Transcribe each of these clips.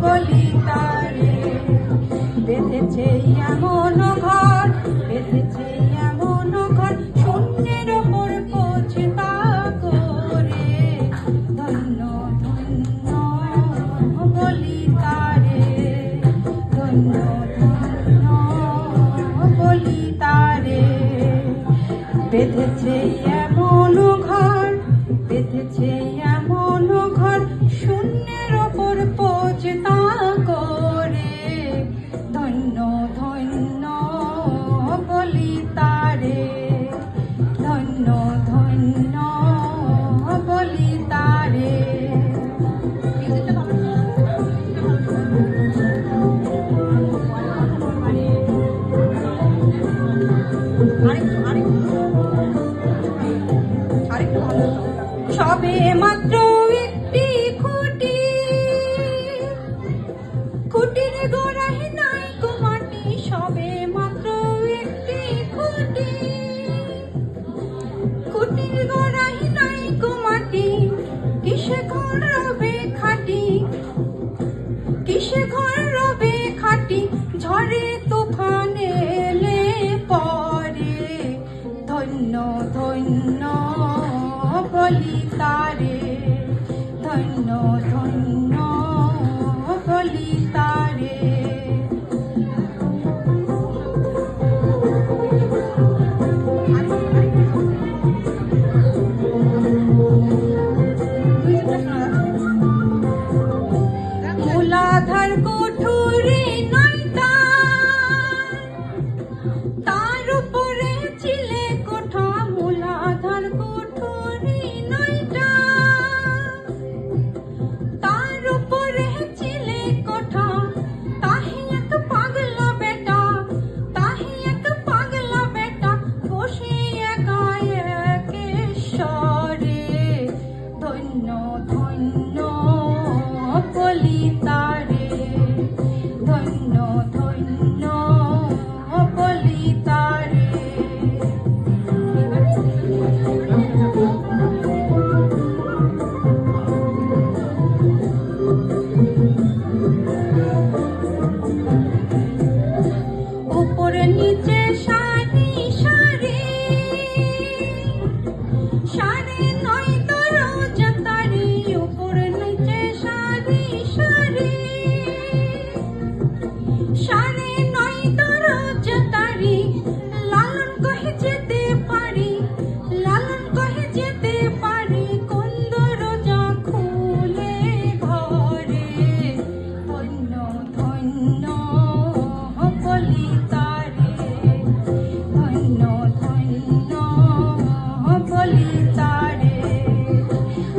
বলি তারে বেঁধেছে এমন ঘর, বেঁধেছে এমন ঘর, শূন্যের ওপর পৌঁছতা করে। ধন্য ধন্য বলি তারে, ধন্য ধন্য বলি তারে বেঁধেছে এমন ঘর, বেঁধেছে এমন ঘর, শূন্যের ওপর পৌঁছতা করে। ধন্য ধন্য বলি তারে, ধন্য ধন্য বলি তারে। সবে মাত্র একটি খুঁটি, খুঁটির গোড়ায় নাই গো মাটি। সবে মাত্র একটি খুঁটি, খুঁটির গোড়ায় নাই গো মাটি। কিসে ঘর রবে খাটি, কিসে ঘর রবে খাটি, ঝড়ে তুফানে এলে পরে। ধন্য ধন্য বলি তারে, ধন্য ধন্য বলি তারে। মূলাধার কুঠুরি নাই তার উপরে চিলে কোঠা। মূলাধার কুঠুরি নাই তার উপরে চিলে কোঠা। তাহি এক পাগলা বেটা, তাহি এক পাগলা বেটা, বসে একা একেশ্বরে। ধন্য ধন্য বলি তারে, ধন্য ধন্য বলি তারে। উপরে নিচে সারি সারি, সারি নয় তো রোজ তারি। উপরে নিচে সারি সারি, সারি নয় তো রোজ তারি। লালন কহে যেতে পারি, লালন কহে যেতে পারি, কোন দরজা খুলে ঘরে। ধন্য ধন্য বলি তারে, ধন্য ধন্য বলি তারে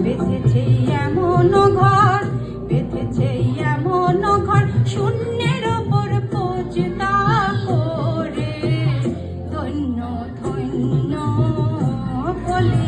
বেঁধেছে এমন ঘর, বেঁধেছে এমন ঘর, শূন্যের ওপর পৌঁছতা করে। ধন্য ধন্য বলি